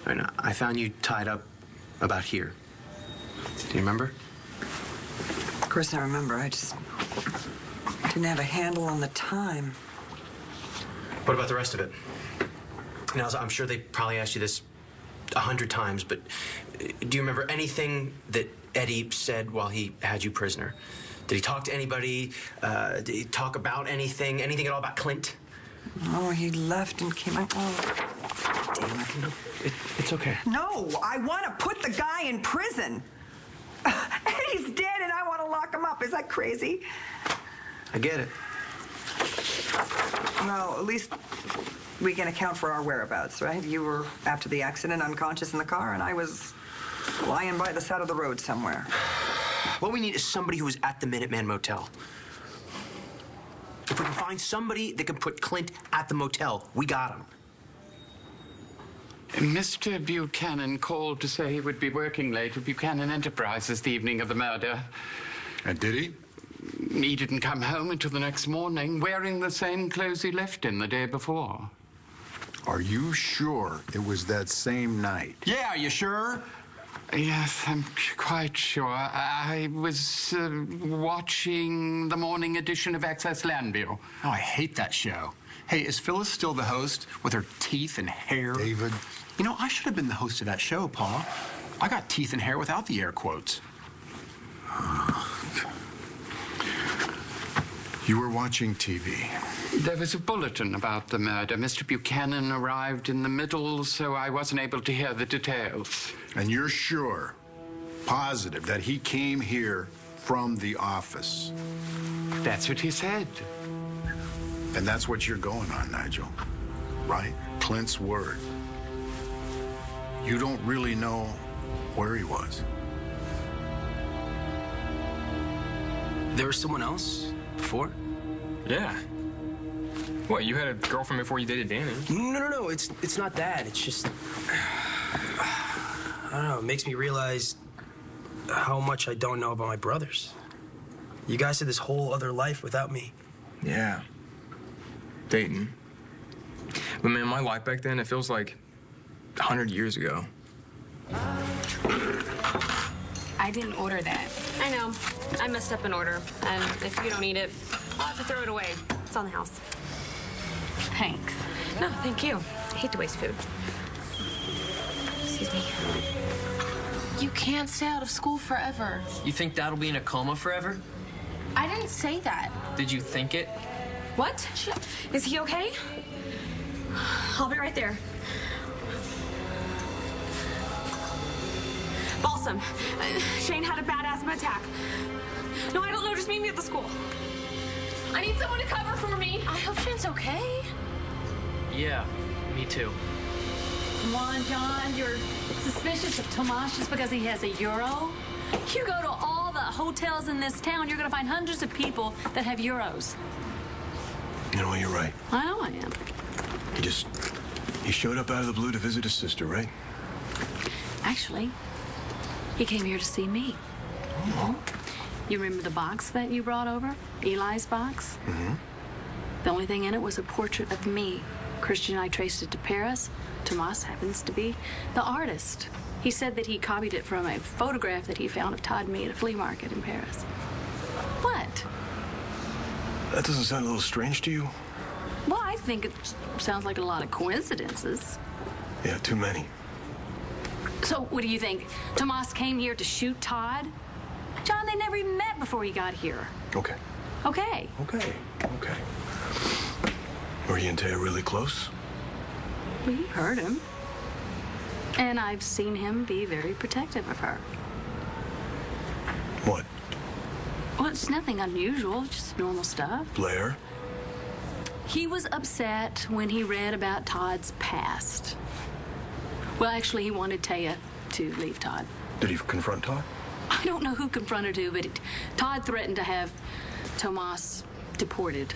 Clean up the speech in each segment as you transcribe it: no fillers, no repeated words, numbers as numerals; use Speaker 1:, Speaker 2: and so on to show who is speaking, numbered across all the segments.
Speaker 1: Right now, I found you tied up about here. Do you remember?
Speaker 2: Of course I remember. I just didn't have a handle on the time.
Speaker 1: What about the rest of it? Now, I'm sure they probably asked you this 100 times, but do you remember anything that Eddie said while he had you prisoner? Did he talk to anybody? Did he talk about anything? Anything at all about Clint?
Speaker 2: Oh, he left and came out. Oh, damn it.
Speaker 1: No, it's okay.
Speaker 2: No, I want to put the guy in prison. Eddie's dead and I want to lock him up. Is that crazy?
Speaker 1: I get it.
Speaker 2: Well, at least we can account for our whereabouts, right? You were, after the accident, unconscious in the car, and I was lying by the side of the road somewhere.
Speaker 1: What we need is somebody who was at the Minuteman Motel. If we can find somebody that can put Clint at the motel, we got him.
Speaker 3: Mr. Buchanan called to say he would be working late at Buchanan Enterprises the evening of the murder.
Speaker 4: And did he?
Speaker 3: He didn't come home until the next morning, wearing the same clothes he left in the day before.
Speaker 4: Are you sure it was that same night?
Speaker 5: Yeah, are you sure?
Speaker 3: Yes, I'm quite sure. I was watching the morning edition of Access Landview.
Speaker 5: Oh, I hate that show. Hey, is Phyllis still the host with her teeth and hair?
Speaker 4: David.
Speaker 5: You know, I should have been the host of that show, Paul. I got teeth and hair without the air quotes.
Speaker 4: You were watching TV.
Speaker 3: There was a bulletin about the murder. Mr. Buchanan arrived in the middle, so I wasn't able to hear the details.
Speaker 4: And you're sure, positive, that he came here from the office?
Speaker 3: That's what he said.
Speaker 4: And that's what you're going on, Nigel, right? Clint's word. You don't really know where he was.
Speaker 1: There was someone else before?
Speaker 6: Yeah. What, you had a girlfriend before you dated Danny?
Speaker 1: No. It's not that. It's just... I don't know. It makes me realize how much I don't know about my brothers. You guys had this whole other life without me.
Speaker 6: Yeah. Dating. But man, my life back then, it feels like 100 years ago.
Speaker 7: I didn't order that.
Speaker 8: I know. I messed up an order. And if you don't eat it, I'll have to throw it away. It's on the house.
Speaker 7: Thanks.
Speaker 8: No, thank you. I hate to waste food. Excuse me.
Speaker 9: You can't stay out of school forever.
Speaker 10: You think Dad'll be in a coma forever?
Speaker 9: I didn't say that.
Speaker 10: Did you think it?
Speaker 8: What? Is he okay? I'll be right there. Balsam. Shane had a bad asthma attack. No, I don't know. Just meet me at the school. I need someone to cover for me.
Speaker 9: I hope Shane's okay.
Speaker 10: Yeah, me too.
Speaker 7: Come on, John. You're suspicious of Tomas just because he has a euro? You go to all the hotels in this town, you're going to find hundreds of people that have euros.
Speaker 11: You know, you're right.
Speaker 7: I know I am.
Speaker 11: He showed up out of the blue to visit his sister, right?
Speaker 7: Actually, he came here to see me.
Speaker 11: Oh.
Speaker 7: You remember the box that you brought over? Eli's box?
Speaker 11: Mm-hmm.
Speaker 7: The only thing in it was a portrait of me. Christian and I traced it to Paris. Tomas happens to be the artist. He said that he copied it from a photograph that he found of Todd and me at a flea market in Paris. What?
Speaker 11: That doesn't sound a little strange to you?
Speaker 7: Well, I think it sounds like a lot of coincidences.
Speaker 11: Yeah, too many.
Speaker 7: So, what do you think? Tomas came here to shoot Todd? John, they never even met before he got here.
Speaker 11: Okay.
Speaker 7: Okay.
Speaker 11: Okay. Were he and Taya really close?
Speaker 7: Well, you heard him. And I've seen him be very protective of her.
Speaker 11: What?
Speaker 7: Well, it's nothing unusual, just normal stuff.
Speaker 11: Blair?
Speaker 7: He was upset when he read about Todd's past. Well, actually, he wanted Taya to leave Todd.
Speaker 11: Did he confront Todd?
Speaker 7: I don't know who confronted who, but Todd threatened to have Tomas deported.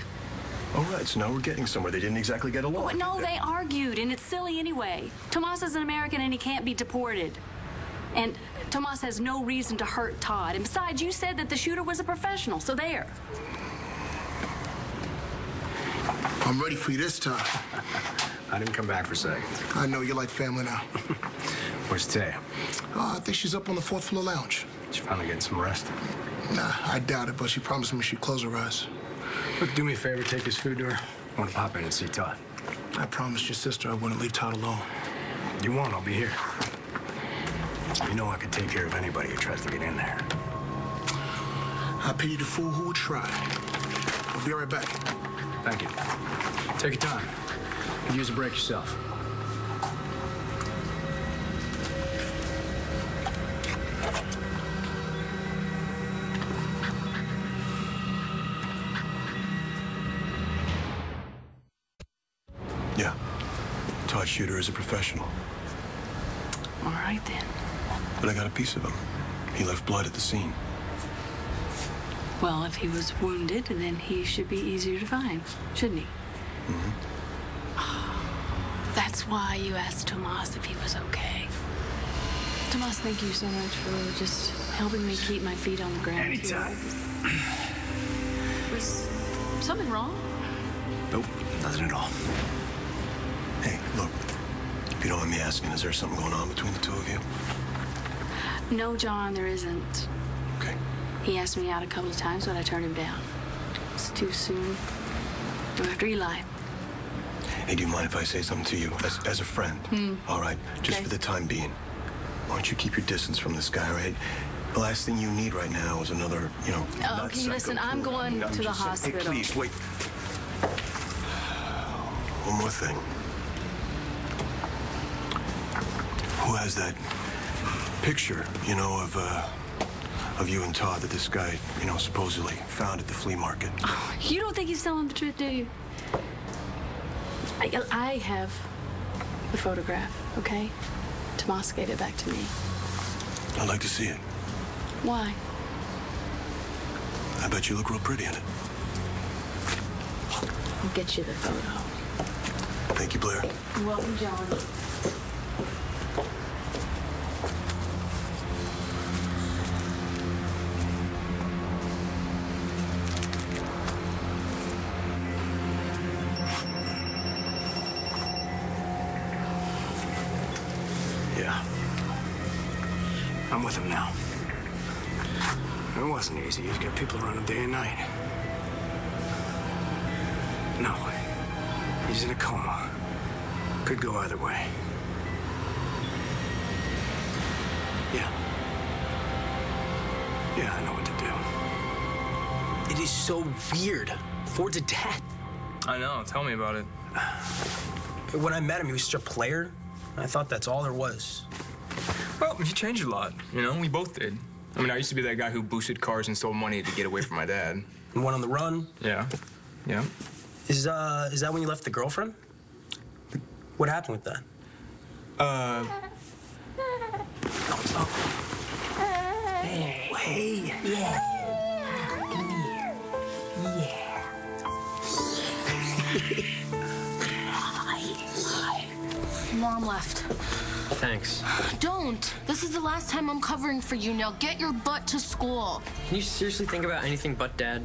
Speaker 11: All right, so now we're getting somewhere. They didn't exactly get along.
Speaker 7: Oh, no, they argued, and it's silly anyway. Tomas is an American, and he can't be deported. And Tomas has no reason to hurt Todd. And besides, you said that the shooter was a professional, so there.
Speaker 12: I'm ready for you this time.
Speaker 1: I didn't come back for seconds.
Speaker 12: I know you're like family now.
Speaker 11: Where's Taya?
Speaker 12: I think she's up on the 4th floor lounge.
Speaker 11: She finally getting some rest?
Speaker 12: Nah, I doubt it, but she promised me she'd close her eyes.
Speaker 11: Look, do me a favor, take this food to her. I want to pop in and see Todd.
Speaker 12: I promised your sister I wouldn't leave Todd alone.
Speaker 11: You won't, I'll be here. You know I can take care of anybody who tries to get in there.
Speaker 12: I pity the fool who would try. I'll be right back.
Speaker 11: Thank you. Take your time. Use a break yourself. Yeah. Todd Shooter is a professional.
Speaker 7: All right, then.
Speaker 11: But I got a piece of him. He left blood at the scene.
Speaker 7: Well, if he was wounded, then he should be easier to find, shouldn't he?
Speaker 11: Mm-hmm.
Speaker 7: That's why you asked Tomas if he was okay. Tomas, thank you so much for just helping me keep my feet on the ground.
Speaker 11: Anytime.
Speaker 7: Was something wrong?
Speaker 11: Nope, nothing at all.
Speaker 13: Hey, look, if you don't mind me asking, is there something going on between the two of you?
Speaker 7: No, John, there isn't.
Speaker 13: Okay.
Speaker 7: He asked me out a couple of times, but I turned him down. It's too soon. Go after Eli.
Speaker 13: Hey, do you mind if I say something to you as a friend? All right, just for the time being. Why don't you keep your distance from this guy, right? The last thing you need right now is another,
Speaker 7: Okay, listen, I'm going to the hospital.
Speaker 13: Hey, please, wait. One more thing. Who has that picture, of you and Todd that this guy, supposedly found at the flea market?
Speaker 7: Oh, you don't think he's telling the truth, do you? I have the photograph, okay? Tomas gave it back to me.
Speaker 13: I'd like to see it.
Speaker 7: Why?
Speaker 13: I bet you look real pretty in it.
Speaker 7: I'll get you the photo.
Speaker 13: Thank you, Blair.
Speaker 7: You're welcome, John.
Speaker 11: Yeah. I'm with him now. It wasn't easy. He's got people around him day and night. No. He's in a coma. Could go either way. Yeah. Yeah, I know what to do.
Speaker 1: It is so weird. Ford's a dad.
Speaker 6: I know. Tell me about it.
Speaker 1: When I met him, he was just a player. I thought that's all there was.
Speaker 6: Well, he changed a lot. We both did. I mean, I used to be that guy who boosted cars and stole money to get away from my dad.
Speaker 1: And went on the run.
Speaker 6: Yeah. Yeah.
Speaker 1: Is that when you left the girlfriend? What happened with that? Hey. Yeah. Come here. Yeah.
Speaker 9: Mom left.
Speaker 10: Thanks.
Speaker 9: Don't. This is the last time I'm covering for you. Now get your butt to school.
Speaker 10: Can you seriously think about anything but Dad?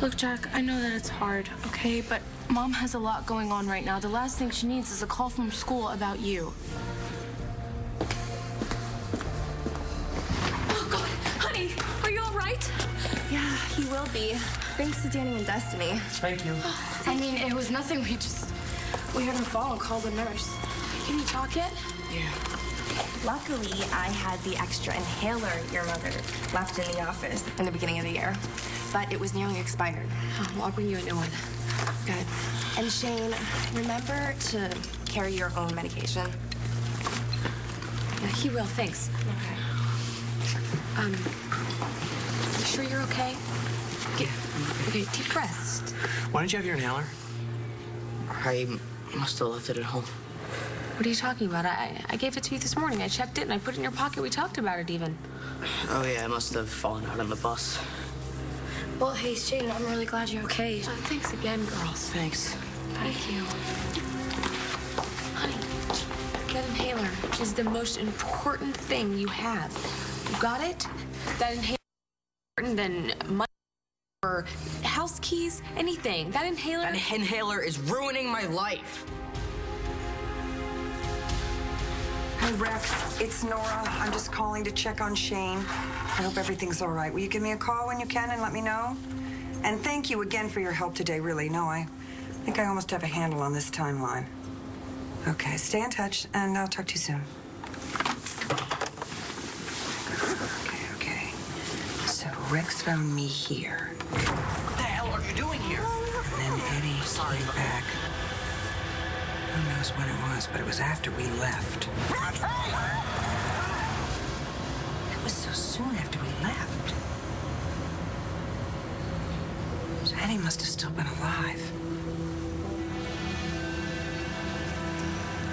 Speaker 9: Look, Jack, I know that it's hard, okay? But Mom has a lot going on right now. The last thing she needs is a call from school about you.
Speaker 8: Oh, God. Honey, are you all right?
Speaker 14: Yeah, he will be. Thanks to Danny and Destiny.
Speaker 1: Thank you.
Speaker 9: I mean, it was nothing. We heard him fall and called the nurse. Can you talk yet?
Speaker 14: Yeah. Luckily, I had the extra inhaler your mother left in the office in the beginning of the year. But it was nearly expired.
Speaker 9: Oh, well, I'll bring you a new one. Good.
Speaker 14: And Shane, remember to carry your own medication.
Speaker 9: Yeah, he will, thanks.
Speaker 14: Okay.
Speaker 9: You sure you're okay? Okay, deep breaths.
Speaker 1: Why didn't you have your inhaler?
Speaker 10: I must have left it at home.
Speaker 9: What are you talking about? I gave it to you this morning. I checked it and I put it in your pocket. We talked about it even.
Speaker 10: Oh, yeah, I must have fallen out on the bus.
Speaker 9: Well, hey, Shane, I'm really glad you're okay. Thanks again, girls.
Speaker 10: Thanks.
Speaker 9: Thank you. Honey, that inhaler is the most important thing you have. You got it? That inhaler is more important than money or house keys, anything. That inhaler...
Speaker 10: That inhaler is ruining my life.
Speaker 2: Hey, Rex, it's Nora. I'm just calling to check on Shane. I hope everything's all right. Will you give me a call when you can and let me know? And thank you again for your help today, really. No, I think I almost have a handle on this timeline. Okay, stay in touch, and I'll talk to you soon. Okay. So Rex found me here.
Speaker 11: What the hell are you doing here?
Speaker 2: And then Eddie came back. Who knows when it was, but it was after we left. It was so soon after we left. So Eddie must have still been alive.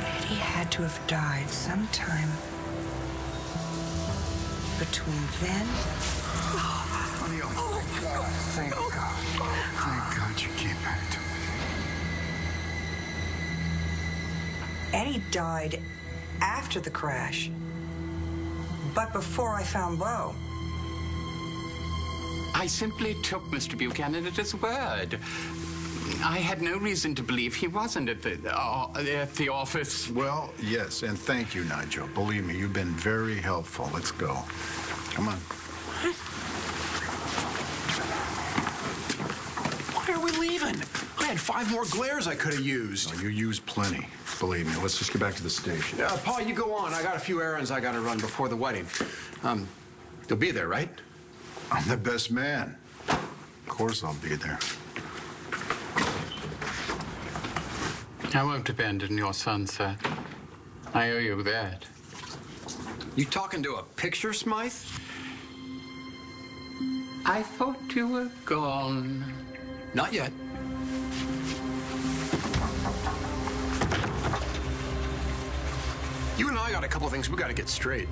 Speaker 2: Eddie had to have died sometime between then.
Speaker 4: Honey, oh, thank God. Thank God. Thank God you came back to me.
Speaker 2: Eddie died after the crash, but before I found Bo.
Speaker 3: I simply took Mr. Buchanan at his word. I had no reason to believe he wasn't at the office.
Speaker 4: Well, yes, and thank you, Nigel. Believe me, you've been very helpful. Let's go. Come on.
Speaker 11: Why are we leaving? I had 5 more glares I could have used.
Speaker 4: Oh, you used plenty. Believe me. Let's just get back to the station.
Speaker 5: Paul, you go on. I got a few errands I got to run before the wedding. You'll be there, right?
Speaker 4: I'm the best man. Of course I'll be there.
Speaker 3: I won't abandon your sunset. I owe you that.
Speaker 5: You talking to a picture, Smythe?
Speaker 3: I thought you were gone.
Speaker 5: Not yet. You and I got a couple things we got to get straight.